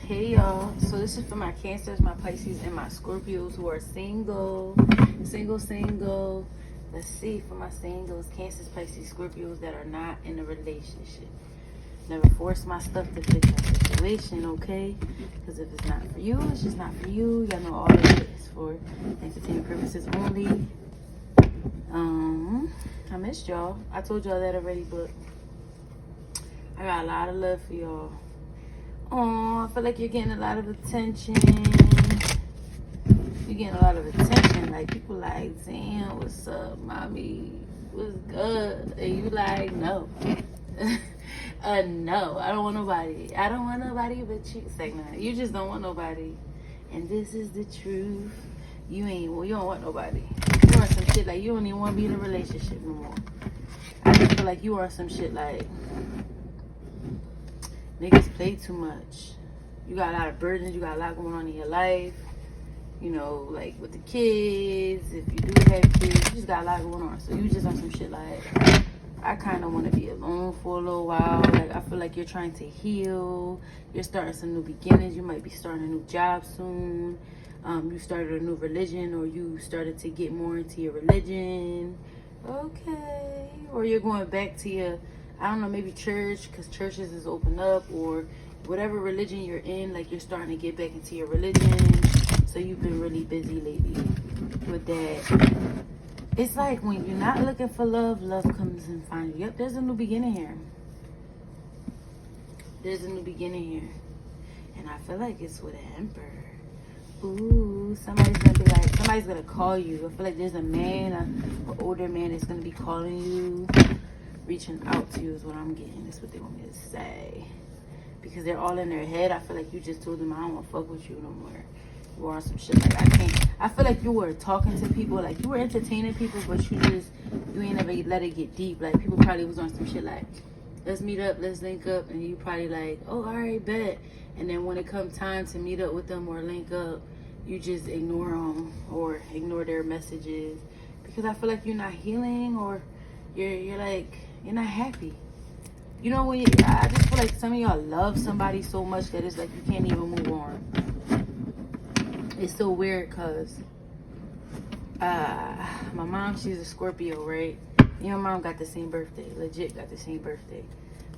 Hey y'all, so this is for my Cancers, my Pisces, and my Scorpios who are single. Let's see, for my singles, Cancers, Pisces, Scorpios that are not in a relationship. Never force my stuff to fit your situation, okay? Because if it's not for you, it's just not for you. Y'all know all of it is for entertainment purposes only. I missed y'all. I told y'all that already, but I got a lot of love for y'all. Oh, I feel like you're getting a lot of attention. You're getting a lot of attention. Like, people like, damn, what's up, mommy? What's good? And you like, no. No, I don't want nobody. I don't want nobody but you. It's like, nah, you just don't want nobody. And this is the truth. You don't want nobody. You want some shit like you don't even want to be in a relationship no more. I just feel like you want some shit like, niggas play too much. You got a lot of burdens. You got a lot going on in your life. You know, like with the kids. If you do have kids, you just got a lot going on. So you just on some shit like, I kind of want to be alone for a little while. Like, I feel like you're trying to heal. You're starting some new beginnings. You might be starting a new job soon. You started a new religion, or you started to get more into your religion. Okay. Or you're going back to your, I don't know, maybe church, because churches is open up, or whatever religion you're in, like you're starting to get back into your religion. So you've been really busy lately with that. It's like when you're not looking for love, love comes and finds you. Yep, there's a new beginning here. There's a new beginning here. And I feel like it's with an Emperor. Ooh, somebody's gonna call you. I feel like there's a man, an older man that's gonna be calling you, reaching out to you is what I'm getting. That's what they want me to say. Because they're all in their head. I feel like you just told them, I don't want to fuck with you no more. You are some shit like, I can't. I feel like you were talking to people, like you were entertaining people, but you ain't never let it get deep. Like, people probably was on some shit like, let's meet up, let's link up, and you probably like, oh, all right, bet. And then when it comes time to meet up with them or link up, you just ignore them or ignore their messages. Because I feel like you're not healing, or you're not happy. You know, I just feel like some of y'all love somebody so much that it's like you can't even move on. It's so weird because my mom, she's a Scorpio, right? Me and my mom got the same birthday. Legit got the same birthday.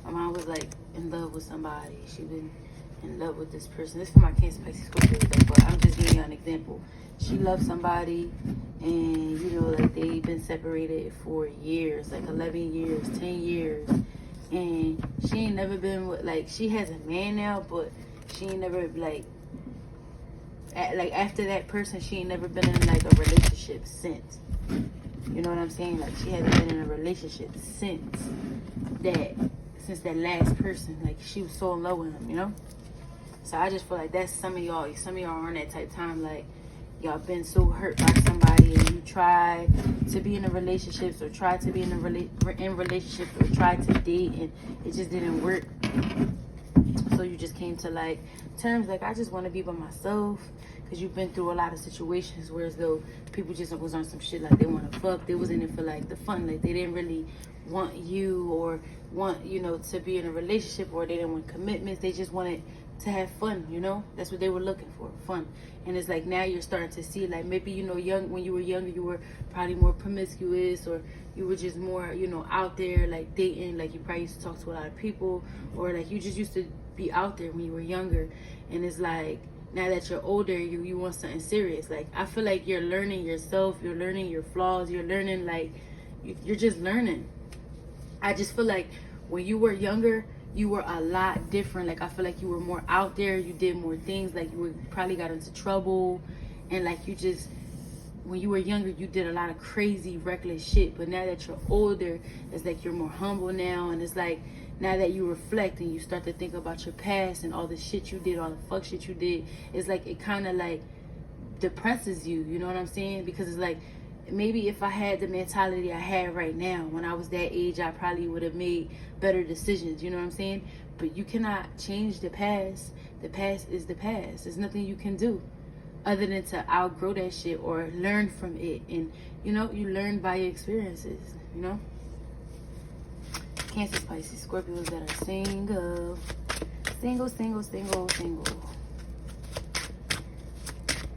My mom was like in love with somebody. She been in love with this person. This is for my Cancer, Pisces, Scorpio, but I'm just giving you an example. She loved somebody, and you know, like they've been separated for years, like 11 years, 10 years. And she ain't never been with, like, she has a man now, but she ain't never, like after that person, she ain't never been in, like, a relationship since. You know what I'm saying? Like, she hasn't been in a relationship since that last person. Like, she was so in love with him, you know? So I just feel like that's some of y'all are on that type of time, like, y'all been so hurt by somebody, and you try to be in a relationships, or try to be in relationships, or try to date, and it just didn't work. So you just came to like terms like, I just want to be by myself. Because you've been through a lot of situations where as though people just was on some shit like they want to fuck. They was in it for like the fun. Like they didn't really want you, or want, you know, to be in a relationship, or they didn't want commitments. They just wanted to have fun, you know? That's what they were looking for, fun. And it's like now you're starting to see, like, maybe, you know, when you were younger, you were probably more promiscuous, or you were just more, you know, out there, like dating, like you probably used to talk to a lot of people, or like you just used to be out there when you were younger. And it's like, now that you're older, you want something serious. Like, I feel like you're learning yourself, you're learning your flaws, you're learning, like, you're just learning. I just feel like when you were younger, you were a lot different. Like, I feel like you were more out there, you did more things, like you probably got into trouble, and like you just, when you were younger, you did a lot of crazy, reckless shit. But now that you're older, it's like you're more humble now, and it's like, now that you reflect and you start to think about your past and all the shit you did, all the fuck shit you did, it's like it kind of like depresses you, you know what I'm saying? Because it's like, maybe if I had the mentality I had right now, when I was that age, I probably would have made better decisions, you know what I'm saying? But you cannot change the past. The past is the past. There's nothing you can do other than to outgrow that shit or learn from it. And, you know, you learn by your experiences, you know? Cancer, Pisces, Scorpios that are single. Single.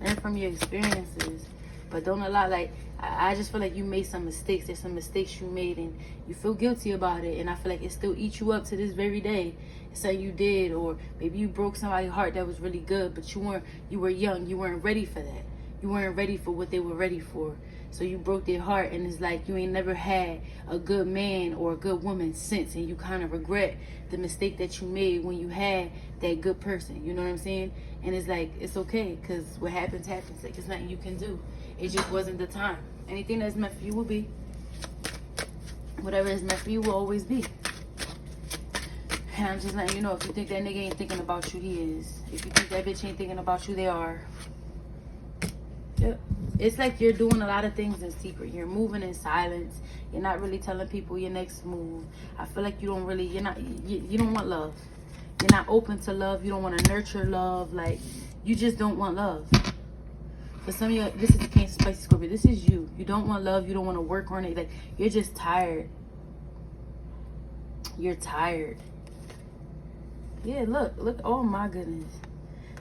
Learn from your experiences. But don't allow, like, I just feel like you made some mistakes. There's some mistakes you made and you feel guilty about it. And I feel like it still eats you up to this very day. It's something you did, or maybe you broke somebody's heart that was really good, but you were young. You weren't ready for that. You weren't ready for what they were ready for. So you broke their heart, and it's like you ain't never had a good man or a good woman since, and you kind of regret the mistake that you made when you had that good person. You know what I'm saying? And it's like, it's okay, because what happens, happens. Like, there's nothing you can do. It just wasn't the time. Anything that's meant for you will be. Whatever is meant for you will always be. And I'm just letting you know, if you think that nigga ain't thinking about you, he is. If you think that bitch ain't thinking about you, they are. Yep. It's like you're doing a lot of things in secret. You're moving in silence. You're not really telling people your next move. I feel like you don't really, you don't want love. You're not open to love. You don't want to nurture love. Like, you just don't want love. For some of you, this is the Cancer, Spicy, Scorpio. This is you. You don't want love. You don't want to work on it. Like, you're just tired. You're tired. Yeah, look. Oh my goodness.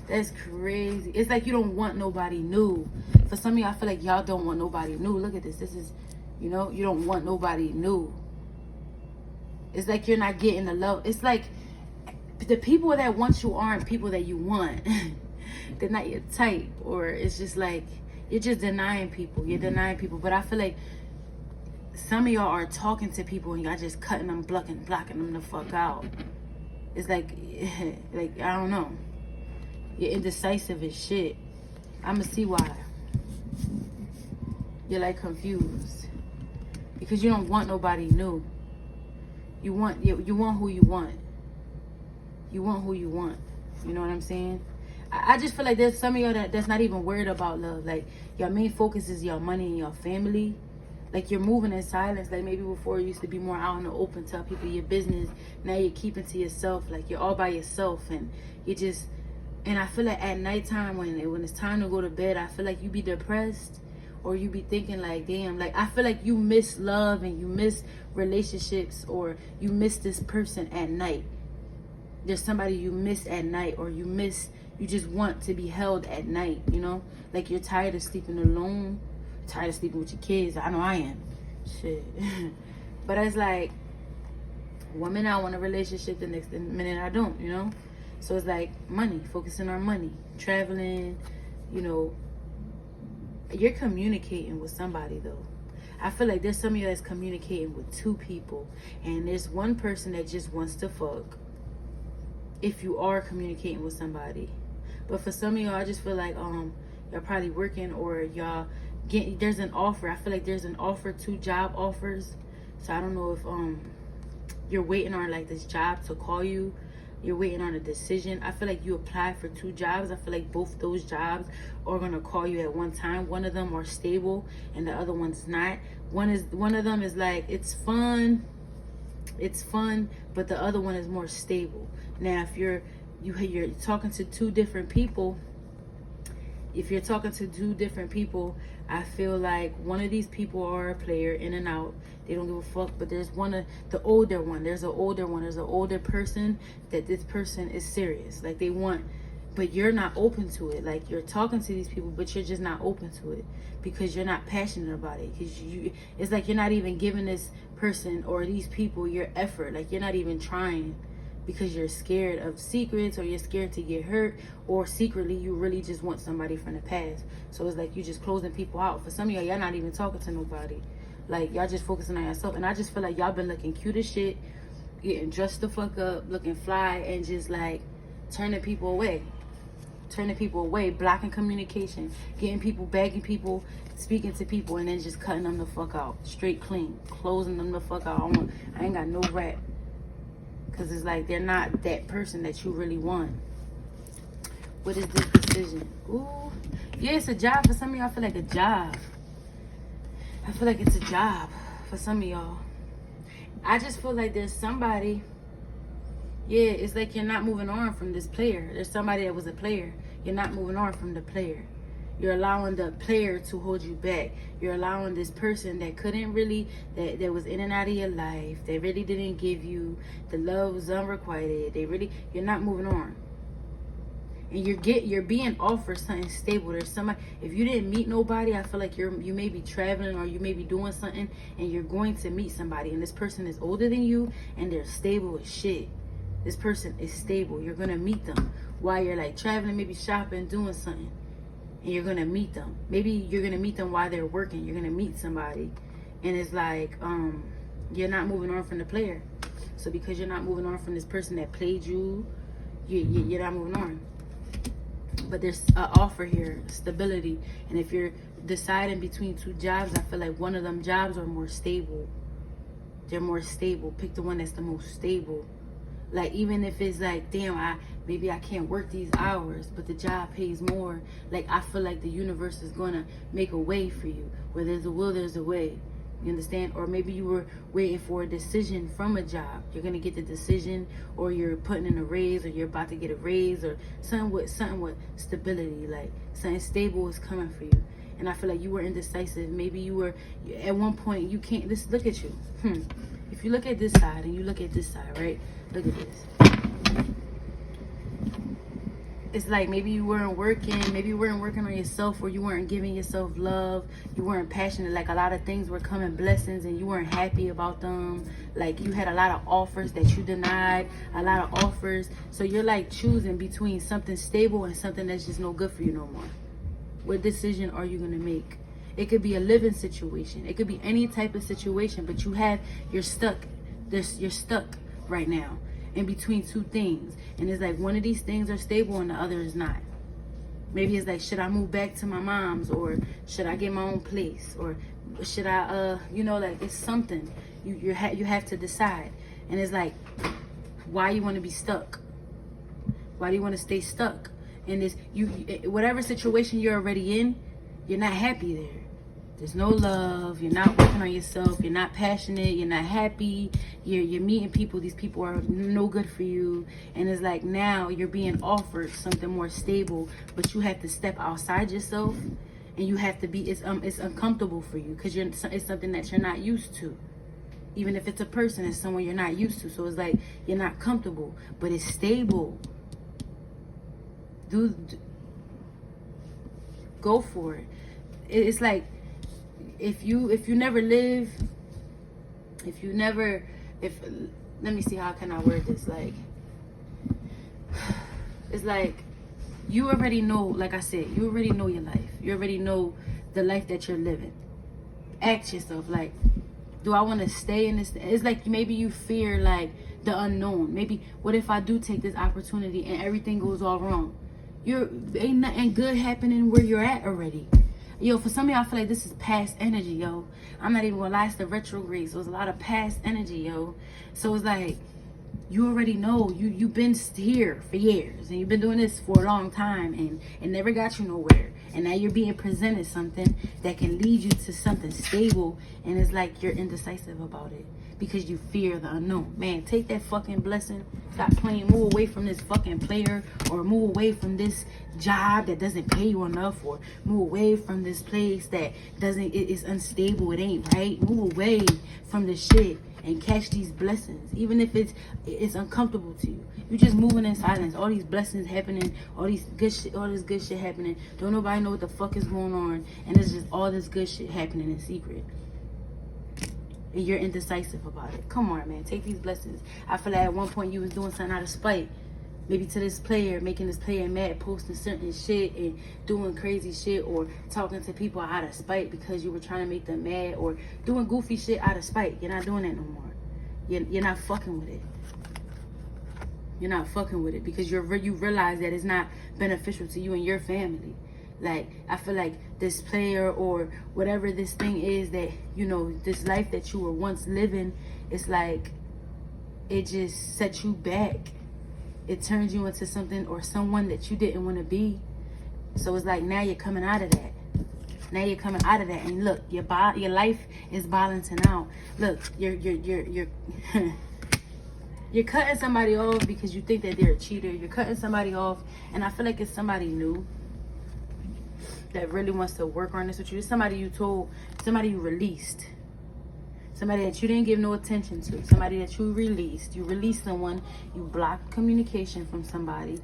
That's crazy. It's like you don't want nobody new. For some of y'all, I feel like y'all don't want nobody new. Look at this. This is, you don't want nobody new. It's like you're not getting the love. It's like the people that want you aren't people that you want. They're not your type. Or it's just like you're just denying people. You're denying people. But I feel like some of y'all are talking to people and y'all just cutting them, blocking them the fuck out. It's like I don't know. You're indecisive as shit. I'ma see why. You're like confused. Because you don't want nobody new. You want who you want. You want who you want. You know what I'm saying? I just feel like there's some of y'all that's not even worried about love. Like, your main focus is your money and your family. Like, you're moving in silence. Like, maybe before you used to be more out in the open, tell people your business. Now you're keeping to yourself. Like, you're all by yourself. And you just... And I feel like at nighttime, when it's time to go to bed, I feel like you be depressed, or you be thinking like, damn, like, I feel like you miss love and you miss relationships, or you miss this person at night. There's somebody you miss at night, or you just want to be held at night, Like, you're tired of sleeping alone, tired of sleeping with your kids. I know I am. Shit. But it's like, one minute I want a relationship, the next minute I don't, So it's like money, focusing on money, traveling, You're communicating with somebody, though. I feel like there's some of you that's communicating with two people, and there's one person that just wants to fuck, if you are communicating with somebody. But for some of y'all, I just feel like y'all probably working, or y'all there's an offer. I feel like there's an offer, 2 job offers. So I don't know if you're waiting on like this job to call you. You're waiting on a decision. I feel like you applied for 2 jobs. I feel like both those jobs are gonna call you at one time. One of them are stable and the other one's not. One of them is like, it's fun, but the other one is more stable. Now, if you're talking to 2 different people, I feel like one of these people are a player, in and out. They don't give a fuck. But there's the older one. There's an older person that this person is serious. Like, they want, but you're not open to it. Like, you're talking to these people, but you're just not open to it because you're not passionate about it. Because it's like you're not even giving this person or these people your effort. Like, you're not even trying, because you're scared of secrets, or you're scared to get hurt, or secretly you really just want somebody from the past. So it's like you just closing people out. For some of y'all not even talking to nobody. Like, y'all just focusing on yourself. And I just feel like y'all been looking cute as shit, getting dressed the fuck up, looking fly, and just like turning people away, blocking communication, getting people, begging people, speaking to people, and then just cutting them the fuck out, straight clean, closing them the fuck out. I ain't got no rap. Because it's like they're not that person that you really want. What is this decision? Ooh. Yeah, it's a job. For some of y'all, I feel like a job. I feel like it's a job for some of y'all. I just feel like there's somebody. Yeah, it's like you're not moving on from this player. There's somebody that was a player. You're not moving on from the player. You're allowing the player to hold you back. You're allowing this person that couldn't really, that was in and out of your life, they really didn't give you, the love was unrequited, you're not moving on. and you're being offered something stable. There's somebody, if you didn't meet nobody, I feel like you may be traveling or you may be doing something and you're going to meet somebody, and this person is older than you and they're stable as shit. This person is stable. You're gonna meet them while you're like traveling, maybe shopping, doing something, and you're gonna meet them. Maybe you're gonna meet them while they're working. You're gonna meet somebody, and it's like you're not moving on from the player. So because you're not moving on from this person that played you, you're not moving on. But there's an offer here, stability. And if you're deciding between two jobs, I feel like one of them jobs are more stable. They're more stable. Pick the one that's the most stable. Like, even if it's like, damn, maybe I can't work these hours, but the job pays more. Like, I feel like the universe is gonna make a way for you. Where there's a will, there's a way. You understand? Or maybe you were waiting for a decision from a job. You're gonna get the decision, or you're putting in a raise, or you're about to get a raise, or something with stability. Like, something stable is coming for you. And I feel like you were indecisive. Maybe you were at one point, you can't. Look at you. If you look at this side and you look at this side, right? Look at this. It's like maybe you weren't working on yourself, or you weren't giving yourself love, you weren't passionate, like a lot of things were coming blessings and you weren't happy about them. Like, you had a lot of offers that you denied, a lot of offers. So you're like choosing between something stable and something that's just no good for you no more. What decision are you gonna make? It could be a living situation, it could be any type of situation, but you're stuck right now in between two things, and it's like one of these things are stable and the other is not. Maybe it's like, should I move back to my mom's, or should I get my own place, or should I like, it's something you have to decide. And it's like, why you want to be stuck? Why do you want to stay stuck in this? Whatever situation you're already in, you're not happy there. There's no love. You're not working on yourself. You're not passionate. You're not happy. You're meeting people. These people are no good for you. And it's like, now you're being offered something more stable, but you have to step outside yourself, and you have to be. It's uncomfortable for you because it's something that you're not used to. Even if it's a person, it's someone you're not used to. So it's like you're not comfortable, but it's stable. Go for it. It's like, if you never live, let me see, how can I word this? Like, it's like, you already know, like I said, you already know your life. You already know the life that you're living. Ask yourself, like, do I want to stay in this? It's like, maybe you fear like the unknown. Maybe, what if I do take this opportunity and everything goes all wrong? Ain't nothing good happening where you're at already. Yo, for some of y'all, I feel like this is past energy, yo. I'm not even gonna lie, it's the retrograde, so it's a lot of past energy, yo. So it's like, you already know, you've been here for years, and you've been doing this for a long time, and it never got you nowhere. And now you're being presented something that can lead you to something stable, and it's like you're indecisive about it because you fear the unknown. Man, take that fucking blessing. Stop playing. Move away from this fucking player, or move away from this job that doesn't pay you enough, or move away from this place that is unstable. It ain't right. Move away from the shit and catch these blessings, even if it's uncomfortable to you. You just moving in silence. All these blessings happening, all this good shit happening. Don't nobody know what the fuck is going on, and it's just all this good shit happening in secret. And you're indecisive about it. Come on, man. Take these blessings. I feel like at one point you was doing something out of spite. Maybe to this player, making this player mad, posting certain shit and doing crazy shit, or talking to people out of spite because you were trying to make them mad, or doing goofy shit out of spite. You're not doing that no more. You're not fucking with it. You're not fucking with it because you realize that it's not beneficial to you and your family. Like, I feel like this player, or whatever this thing is that, this life that you were once living, it's like, it just sets you back. It turns you into something or someone that you didn't want to be. So it's like, now you're coming out of that. And look, your life is balancing out. Look, you're cutting somebody off because you think that they're a cheater. You're cutting somebody off, and I feel like it's somebody new that really wants to work on this with you. It's somebody you told, somebody you released, somebody that you didn't give no attention to, somebody that you released. You released someone, you blocked communication from somebody,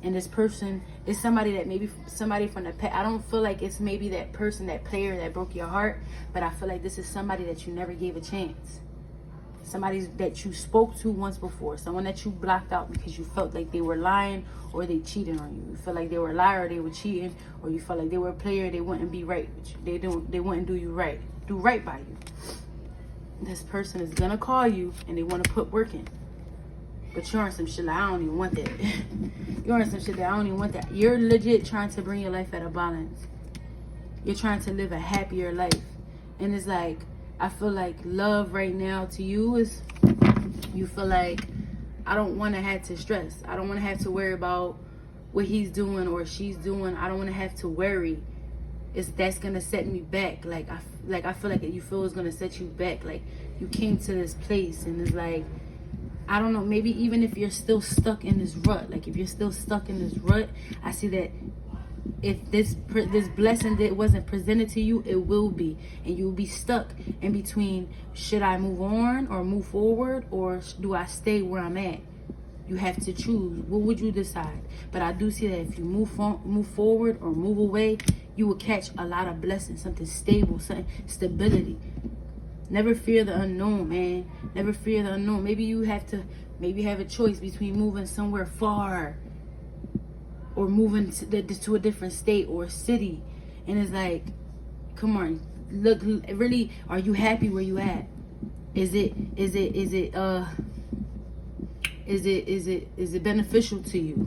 And this person is somebody that maybe somebody from the past. I don't feel like it's maybe that person, that player that broke your heart, but I feel like this is somebody that you never gave a chance. Somebody that you spoke to once before. Someone that you blocked out because you felt like they were lying or they cheated on you. You felt like they were a liar or they were cheating, or you felt like they were a player, they wouldn't be right with you. They wouldn't do you right. Do right by you. This person is gonna call you and they want to put work in. But you're on some shit like, I don't even want that. You're on some shit that I don't even want that. You're legit trying to bring your life at a balance. You're trying to live a happier life. And it's like, I feel like love right now to you is, you feel like, I don't want to have to stress. I don't want to have to worry about what he's doing or she's doing. I don't want to have to worry. That's going to set me back. I feel like you feel it's going to set you back. Like, you came to this place and it's like, I don't know, maybe even if you're still stuck in this rut, like if you're still stuck in this rut, I see that if this blessing that wasn't presented to you, it will be. And you'll be stuck in between, should I move on or move forward, or do I stay where I'm at? You have to choose. What would you decide? But I do see that if you move forward or move away, you will catch a lot of blessings, something stable, something stability. Never fear the unknown, man. Never fear the unknown. Maybe you have a choice between moving somewhere far or moving to a different state or city. And it's like, come on, look, really, are you happy where you at? Is it beneficial to you?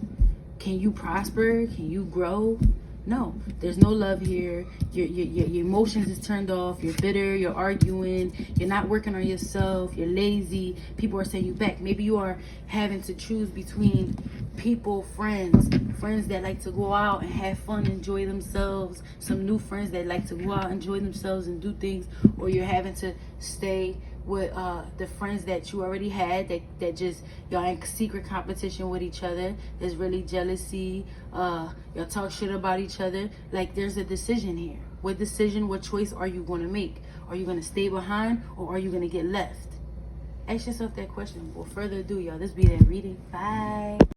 Can you prosper? Can you grow? No, there's no love here. Your emotions is turned off. You're bitter. You're arguing. You're not working on yourself. You're lazy. People are saying you back. Maybe you are having to choose between people, friends that like to go out and have fun, enjoy themselves. Some new friends that like to go out, enjoy themselves and do things. Or you're having to stay with the friends that you already had that just, y'all in secret competition with each other. There's really jealousy. Y'all talk shit about each other. Like, there's a decision here. What choice are you going to make? Are you going to stay behind, or are you going to get left? Ask yourself that question. Without further ado, y'all, this be that reading. Bye.